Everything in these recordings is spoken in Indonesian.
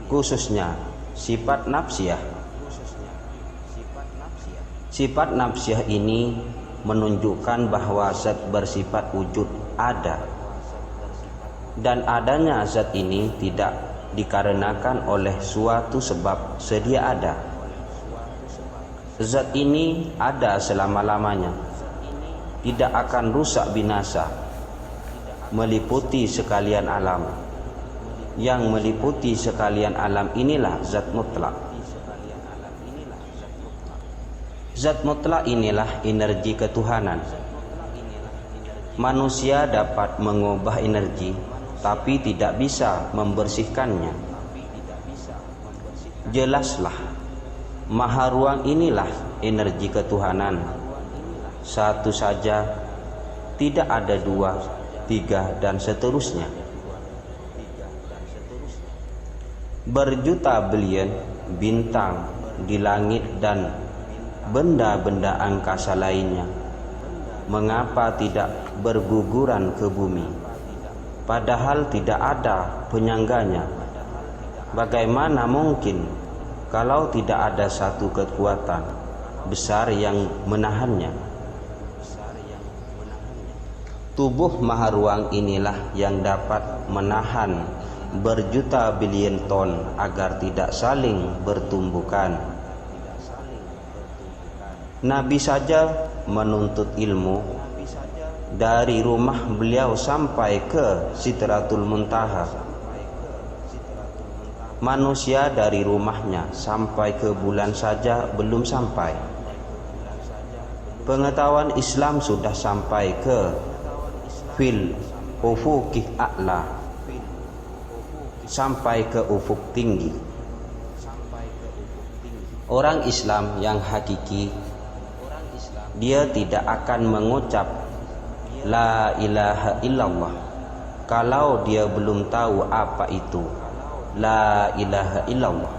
khususnya sifat nafsiyah. Sifat nafsiyah ini menunjukkan bahwa zat bersifat wujud ada, dan adanya zat ini tidak dikarenakan oleh suatu sebab sedia ada. Zat ini ada selama-lamanya, tidak akan rusak binasa, meliputi sekalian alam. Yang meliputi sekalian alam inilah zat mutlak. Zat mutlak inilah energi ketuhanan. Manusia dapat mengubah energi, tapi tidak bisa membersihkannya. Jelaslah, maha ruang inilah energi ketuhanan. Satu saja, tidak ada dua, tiga, dan seterusnya. Berjuta bilion bintang di langit dan benda-benda angkasa lainnya, mengapa tidak berguguran ke bumi? Padahal tidak ada penyangganya. Bagaimana mungkin kalau tidak ada satu kekuatan besar yang menahannya? Tubuh maha ruang inilah yang dapat menahan berjuta bilion ton agar tidak saling bertumbukan. Nabi saja menuntut ilmu dari rumah beliau sampai ke Sidratul Muntaha. Manusia dari rumahnya sampai ke bulan saja belum sampai. Pengetahuan Islam sudah sampai ke fil ufuqih a'la, sampai ke ufuk tinggi. Orang Islam yang hakiki, dia tidak akan mengucap la ilaha illallah kalau dia belum tahu apa itu la ilaha illallah.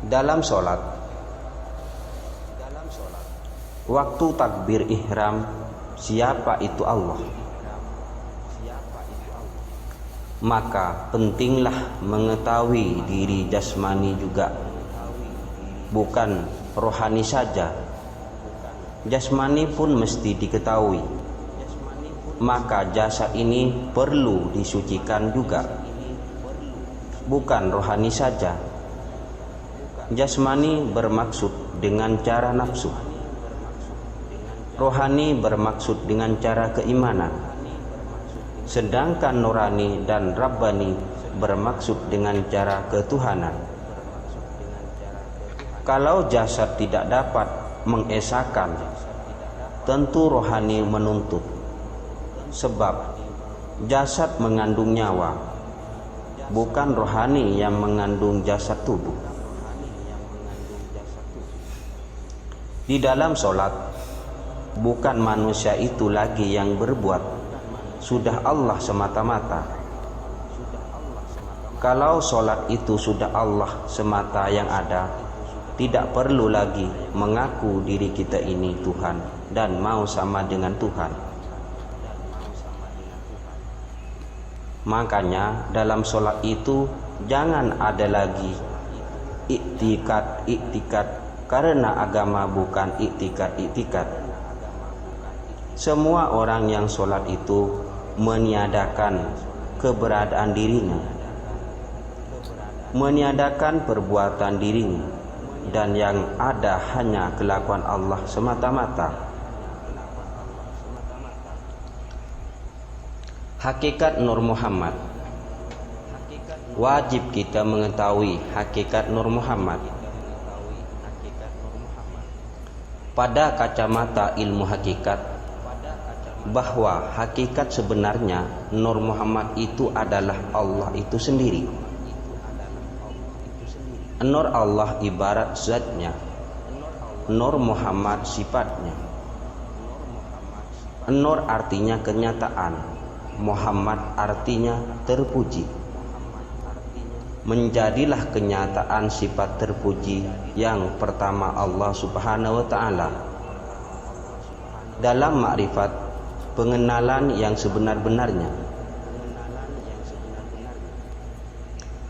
Dalam sholat, waktu takbir ihram, siapa itu Allah? Maka pentinglah mengetahui diri jasmani juga, bukan rohani saja. Jasmani pun mesti diketahui. Maka jasad ini perlu disucikan juga, bukan rohani saja. Jasmani bermaksud dengan cara nafsu, rohani bermaksud dengan cara keimanan, sedangkan nurani dan rabbani bermaksud dengan cara ketuhanan. Kalau jasad tidak dapat mengesahkan, tentu rohani menuntut, sebab jasad mengandung nyawa, bukan rohani yang mengandung jasad tubuh. Di dalam sholat, bukan manusia itu lagi yang berbuat, sudah Allah semata-mata. Kalau sholat itu sudah Allah semata yang ada, tidak perlu lagi mengaku diri kita ini Tuhan dan mau sama dengan Tuhan. Makanya dalam sholat itu jangan ada lagi iktikad karena agama bukan iktikad. Semua orang yang sholat itu meniadakan keberadaan dirinya, meniadakan perbuatan dirinya, dan yang ada hanya kelakuan Allah semata-mata. Hakikat Nur Muhammad. Wajib kita mengetahui hakikat Nur Muhammad. Pada kacamata ilmu hakikat, bahwa hakikat sebenarnya Nur Muhammad itu adalah Allah itu sendiri. Nur Allah ibarat zatnya, Nur Muhammad sifatnya. Nur artinya kenyataan, Muhammad artinya terpuji. Menjadilah kenyataan sifat terpuji yang pertama Allah Subhanahu wa ta'ala. Dalam makrifat, pengenalan yang sebenar-benarnya,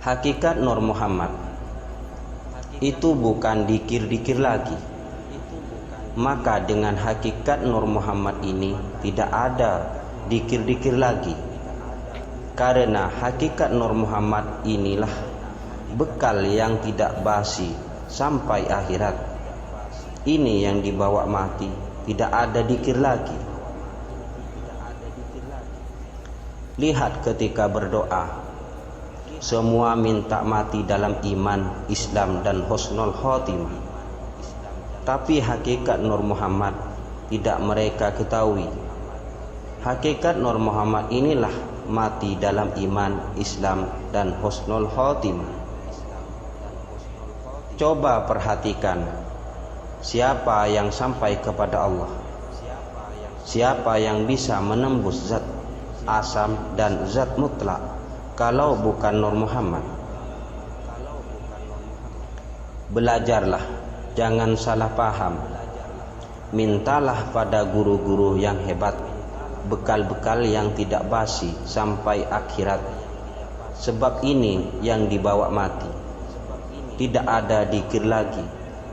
Hakikat Nur Muhammad itu bukan dikir-dikir lagi. Maka dengan hakikat Nur Muhammad ini tidak ada dikir-dikir lagi. Karena hakikat Nur Muhammad inilah bekal yang tidak basi sampai akhirat. Ini yang dibawa mati, tidak ada dikir lagi. Lihat ketika berdoa, semua minta mati dalam iman, Islam dan husnul khotimah. Tapi hakikat Nur Muhammad tidak mereka ketahui. Hakikat Nur Muhammad inilah mati dalam iman, Islam dan husnul khotimah. Coba perhatikan, siapa yang sampai kepada Allah? Siapa yang bisa menembus zat asam dan zat mutlak kalau bukan Nur Muhammad? Belajarlah, jangan salah paham. Mintalah pada guru-guru yang hebat bekal-bekal yang tidak basi sampai akhirat. Sebab ini yang dibawa mati. Tidak ada dikir lagi.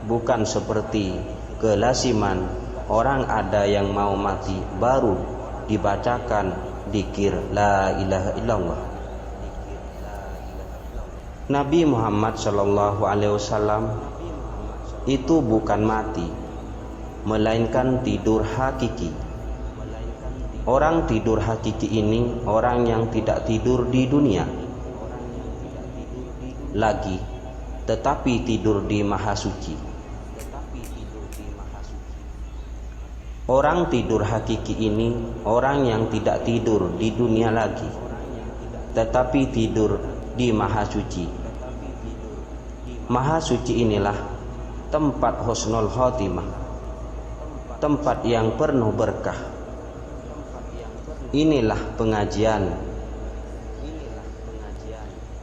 Bukan seperti kelasiman orang ada yang mau mati baru dibacakan dikir la ilaha illallah. Nabi Muhammad SAW itu bukan mati, melainkan tidur hakiki. Orang tidur hakiki ini orang yang tidak tidur di dunia lagi, tetapi tidur di Maha Suci. Orang tidur hakiki ini orang yang tidak tidur di dunia lagi, tetapi tidur di Maha Suci. Maha Suci inilah tempat husnul khotimah, tempat yang penuh berkah. Inilah pengajian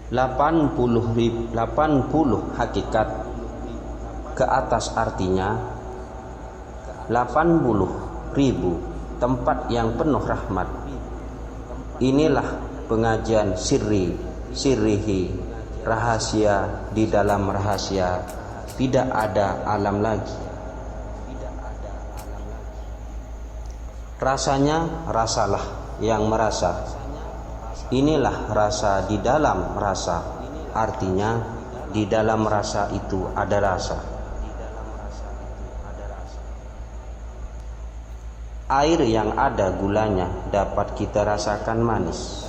80 hakikat ke atas, artinya 80.000 tempat yang penuh rahmat. Inilah pengajian sirrihi, rahasia di dalam rahasia, tidak ada alam lagi. Rasanya rasalah yang merasa. Inilah rasa di dalam rasa, artinya di dalam rasa itu ada rasa. Air yang ada gulanya dapat kita rasakan manis.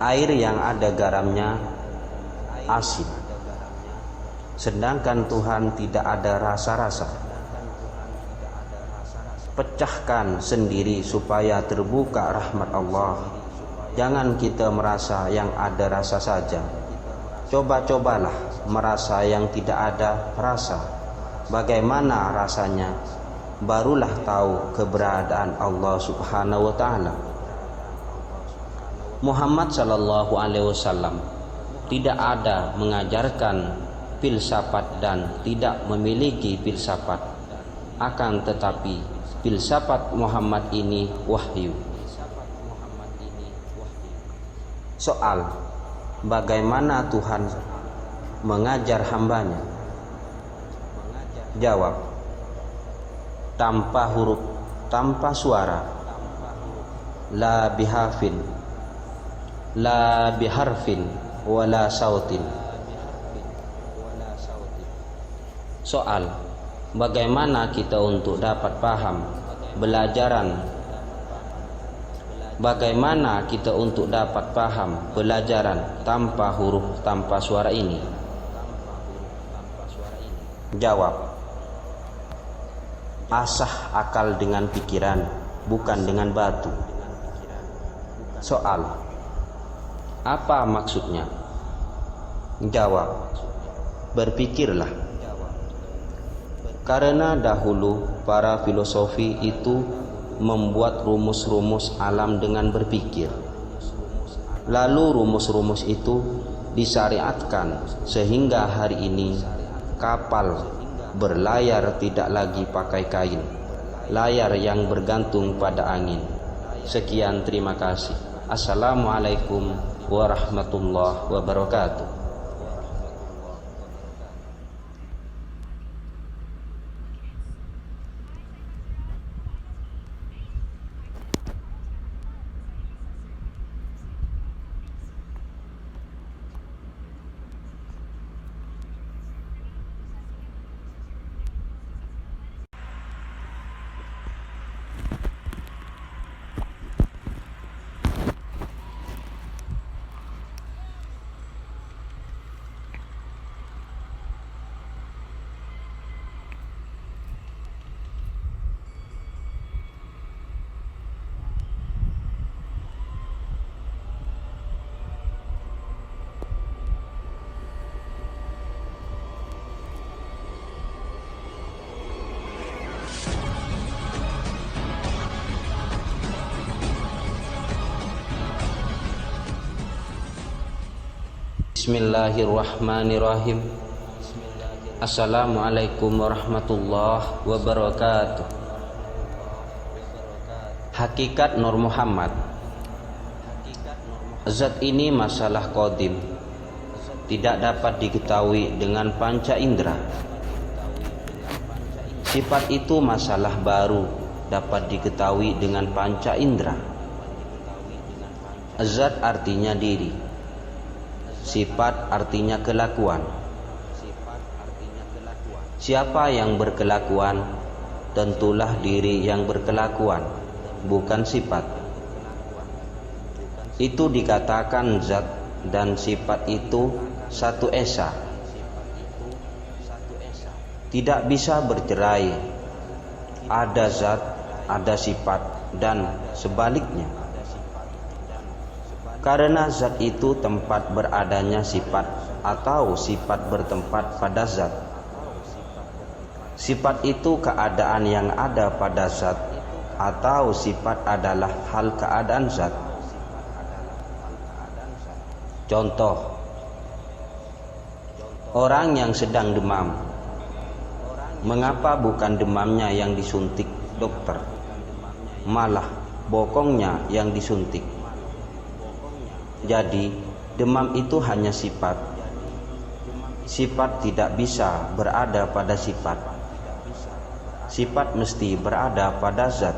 Air yang ada garamnya asin. Sedangkan Tuhan tidak ada rasa-rasa. Pecahkan sendiri supaya terbuka rahmat Allah. Jangan kita merasa yang ada rasa saja. Coba-cobalah merasa yang tidak ada rasa. Bagaimana rasanya? Barulah tahu keberadaan Allah Subhanahu wa taala. Muhammad sallallahu alaihi wasallam tidak ada mengajarkan filsafat dan tidak memiliki filsafat. Akan tetapi filsafat Muhammad ini wahyu. Soal, bagaimana Tuhan mengajar hambanya? Jawab, tanpa huruf, tanpa suara. La bihafin, la biharfin, wala sautin. Soal, bagaimana kita untuk dapat paham bagaimana kita untuk dapat paham pelajaran tanpa huruf, tanpa suara ini? Jawab, asah akal dengan pikiran, bukan dengan batu. Soal, apa maksudnya? Jawab, berpikirlah. Karena dahulu para filosofi itu membuat rumus-rumus alam dengan berpikir. Lalu rumus-rumus itu disyariatkan sehingga hari ini kapal berlayar tidak lagi pakai kain, layar yang bergantung pada angin. Sekian, terima kasih. Assalamualaikum warahmatullahi wabarakatuh. Bismillahirrahmanirrahim. Assalamualaikum warahmatullahi wabarakatuh. Hakikat Nur Muhammad. Zat ini masalah qadim, tidak dapat diketahui dengan panca indera. Sifat itu masalah baru, dapat diketahui dengan panca indera. Zat artinya diri, sifat artinya kelakuan. Siapa yang berkelakuan, tentulah diri yang berkelakuan, bukan sifat. Itu dikatakan zat dan sifat itu satu esa, tidak bisa bercerai. Ada zat, ada sifat, dan sebaliknya. Karena zat itu tempat beradanya sifat, atau sifat bertempat pada zat. Sifat itu keadaan yang ada pada zat, atau sifat adalah hal keadaan zat. Contoh, orang yang sedang demam, mengapa bukan demamnya yang disuntik dokter, malah bokongnya yang disuntik? Jadi demam itu hanya sifat. Sifat tidak bisa berada pada sifat. Sifat mesti berada pada zat.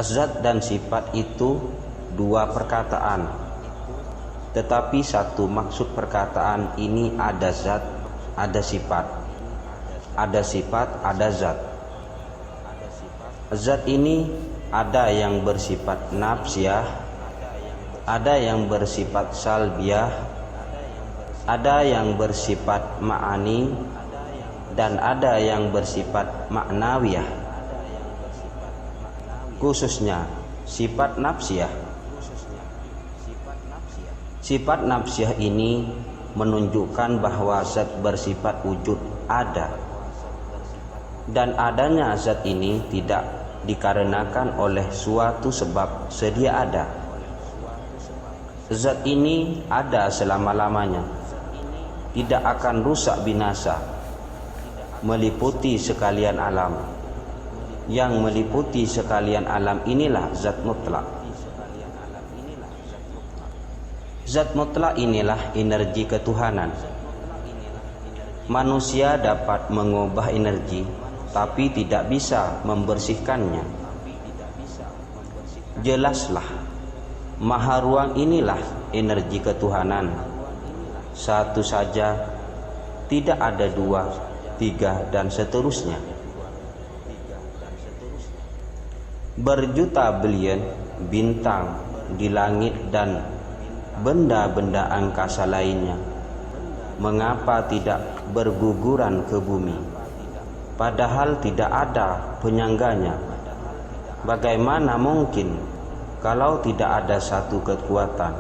Zat dan sifat itu dua perkataan, tetapi satu maksud perkataan ini. Ada zat, ada sifat. Ada sifat, ada zat. Zat ini ada yang bersifat nafsiyah, ada yang bersifat salbiyah, ada yang bersifat ma'ani, dan ada yang bersifat ma'nawiyah. Khususnya sifat nafsiyah. Sifat nafsiyah ini menunjukkan bahwa zat bersifat wujud ada, dan adanya zat ini tidak dikarenakan oleh suatu sebab sedia ada. Zat ini ada selama-lamanya, tidak akan rusak binasa, meliputi sekalian alam. Yang meliputi sekalian alam inilah zat mutlak. Zat mutlak inilah energi ketuhanan. Manusia dapat mengubah energi, tapi tidak bisa membersihkannya. Jelaslah, maha ruang inilah energi ketuhanan. Satu saja, tidak ada dua, tiga, dan seterusnya. Berjuta bilion bintang di langit dan benda-benda angkasa lainnya, mengapa tidak berguguran ke bumi? Padahal tidak ada penyangganya. Bagaimana mungkin kalau tidak ada satu kekuatan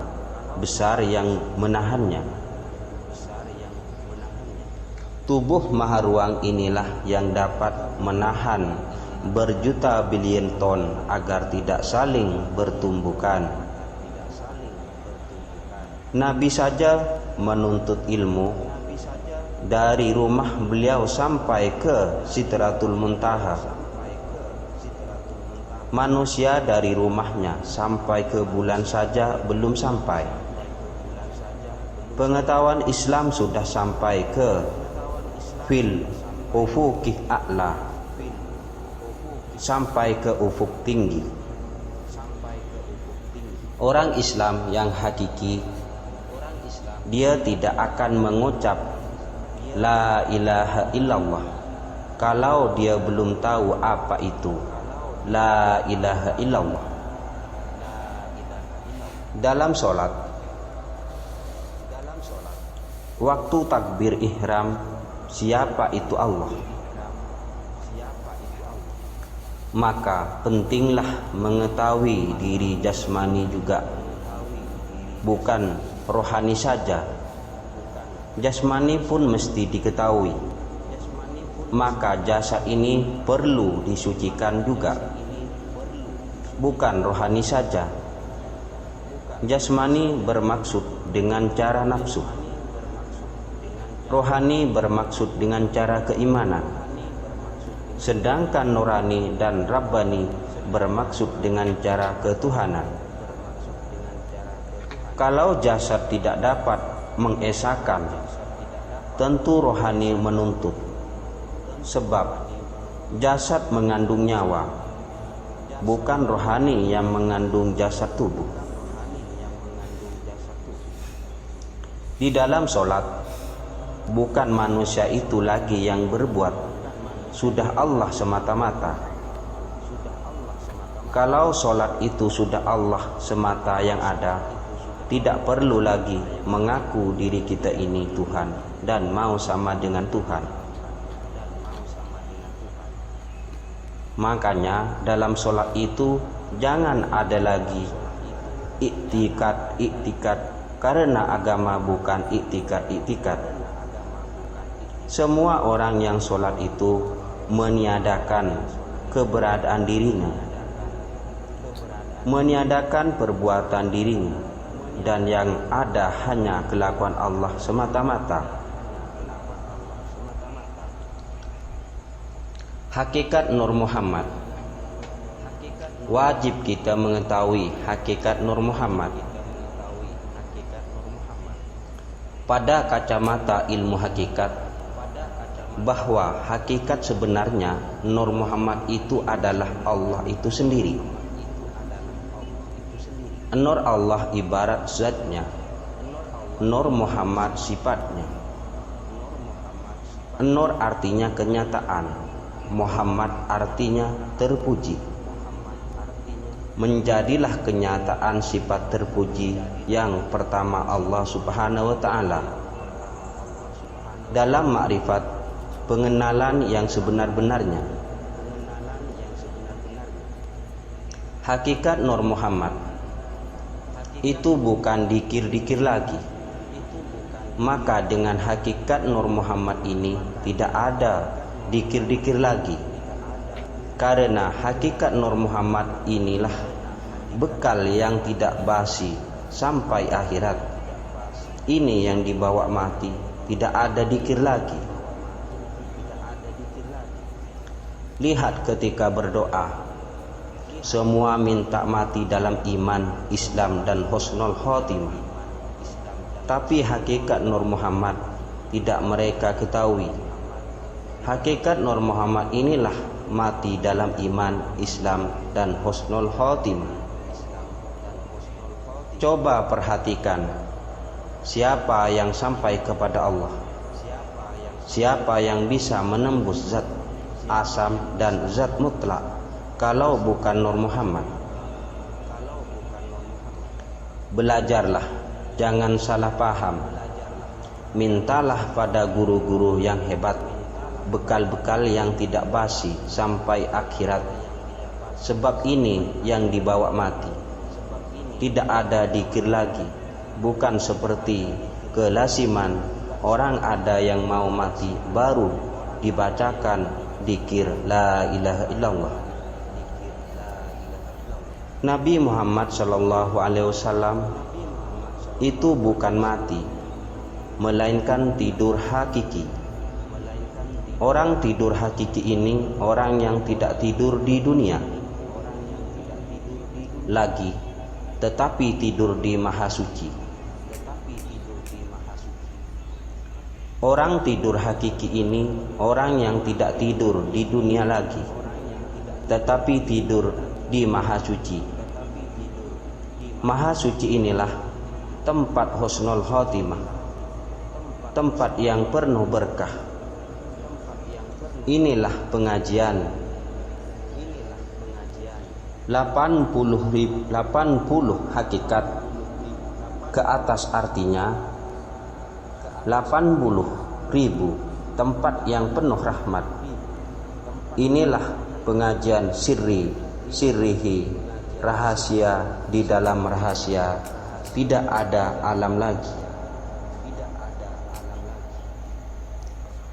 besar yang menahannya? Tubuh maha ruang inilah yang dapat menahan berjuta bilion ton agar tidak saling bertumbukan. Nabi saja menuntut ilmu dari rumah beliau sampai ke Sidratul Muntaha. Manusia dari rumahnya sampai ke bulan saja belum sampai. Pengetahuan Islam sudah sampai ke fil ufuqih a'la, sampai ke ufuk tinggi. Orang Islam yang hakiki, dia tidak akan mengucap la ilaha illallah kalau dia belum tahu apa itu la ilaha illallah. Dalam sholat, waktu takbir ihram, siapa itu Allah? Maka pentinglah mengetahui diri jasmani juga, bukan rohani saja. Jasmani pun mesti diketahui. Maka jasad ini perlu disucikan juga, bukan rohani saja. Jasmani bermaksud dengan cara nafsu, rohani bermaksud dengan cara keimanan, sedangkan nurani dan rabbani bermaksud dengan cara ketuhanan. Kalau jasad tidak dapat mengesahkan, tentu rohani menuntut, sebab jasad mengandung nyawa, bukan rohani yang mengandung jasad tubuh. Di dalam sholat, bukan manusia itu lagi yang berbuat, sudah Allah semata-mata. Kalau sholat itu sudah Allah semata yang ada, tidak perlu lagi mengaku diri kita ini Tuhan dan mau sama dengan Tuhan. Makanya dalam sholat itu jangan ada lagi iktikad, karena agama bukan iktikad. Semua orang yang sholat itu meniadakan keberadaan dirinya, meniadakan perbuatan dirinya, dan yang ada hanya kelakuan Allah semata-mata. Hakikat Nur Muhammad. Wajib kita mengetahui hakikat Nur Muhammad. Pada kacamata ilmu hakikat, bahwa hakikat sebenarnya Nur Muhammad itu adalah Allah itu sendiri. Nur Allah ibarat zatnya, Nur Muhammad sifatnya. Nur artinya kenyataan, Muhammad artinya terpuji. Menjadilah kenyataan sifat terpuji yang pertama Allah Subhanahu wa ta'ala. Dalam makrifat, pengenalan yang sebenar-benarnya. Hakikat Nur Muhammad itu bukan dikir-dikir lagi. Maka dengan hakikat Nur Muhammad ini tidak ada dikir-dikir lagi, karena hakikat Nur Muhammad inilah bekal yang tidak basi sampai akhirat. Ini yang dibawa mati, tidak ada dikir lagi. Lihat ketika berdoa, semua minta mati dalam iman, Islam dan husnul khotimah. Tapi hakikat Nur Muhammad tidak mereka ketahui. Hakikat Nur Muhammad inilah mati dalam iman, Islam dan husnul khotimah. Coba perhatikan, siapa yang sampai kepada Allah? Siapa yang bisa menembus zat asam dan zat mutlak kalau bukan Nur Muhammad? Belajarlah, jangan salah paham. Mintalah pada guru-guru yang hebat bekal-bekal yang tidak basi sampai akhirat. Sebab ini yang dibawa mati, tidak ada dikir lagi. Bukan seperti kelasiman orang ada yang mau mati baru dibacakan dikir la ilaha illallah. Nabi Muhammad SAW itu bukan mati, melainkan tidur hakiki. Orang tidur hakiki ini orang yang tidak tidur di dunia. lagi, tetapi tidur di Maha Suci. Orang tidur hakiki ini orang yang tidak tidur di dunia lagi, tetapi tidur di Maha Suci. Maha Suci inilah tempat husnul khotimah, tempat yang penuh berkah. Inilah pengajian 80 hakikat ke atas, artinya 80.000 tempat yang penuh rahmat. Inilah pengajian sirrihi, rahasia di dalam rahasia, tidak ada alam lagi.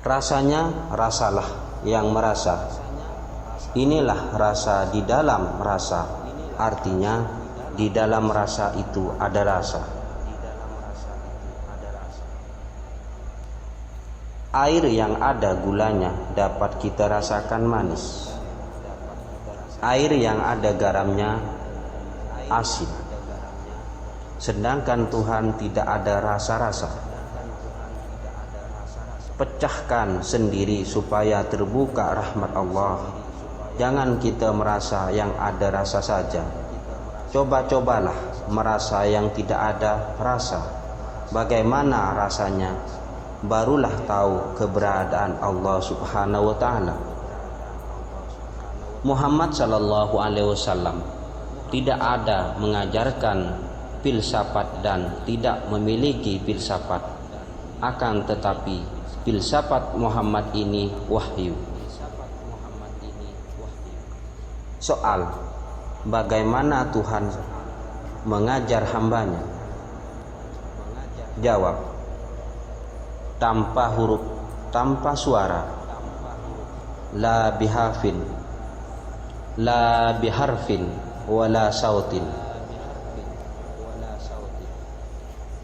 Rasanya rasalah yang merasa. Inilah rasa di dalam rasa, artinya di dalam rasa itu ada rasa. Air yang ada gulanya dapat kita rasakan manis. Air yang ada garamnya asin. Sedangkan Tuhan tidak ada rasa-rasa. Pecahkan sendiri supaya terbuka rahmat Allah. Jangan kita merasa yang ada rasa saja. Coba-cobalah merasa yang tidak ada rasa. Bagaimana rasanya? Barulah tahu keberadaan Allah Subhanahu wa ta'ala. Muhammad sallallahu alaihi wasallam tidak ada mengajarkan filsafat dan tidak memiliki filsafat. Akan tetapi filsafat Muhammad ini wahyu. Soal, bagaimana Tuhan mengajar hambanya? Jawab, tanpa huruf, tanpa suara. La biharfin wala sautin.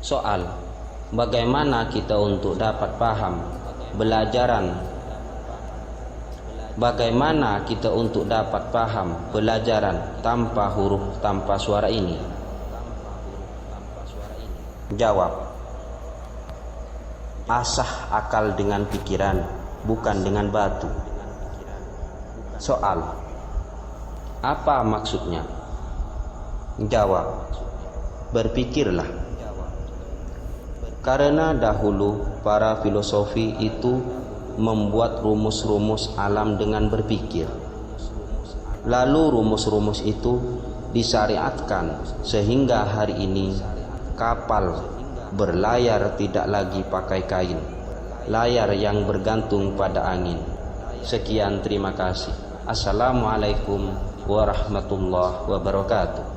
Soal, bagaimana kita untuk dapat paham bagaimana kita untuk dapat paham pelajaran tanpa huruf, tanpa suara ini? Jawab, asah akal dengan pikiran, bukan dengan batu. Soal, apa maksudnya? Jawab, berpikirlah. Karena dahulu para filosofi itu membuat rumus-rumus alam dengan berpikir. Lalu rumus-rumus itu disyariatkan sehingga hari ini kapal berlayar tidak lagi pakai kain, layar yang bergantung pada angin. Sekian, terima kasih. Assalamualaikum warahmatullahi wabarakatuh.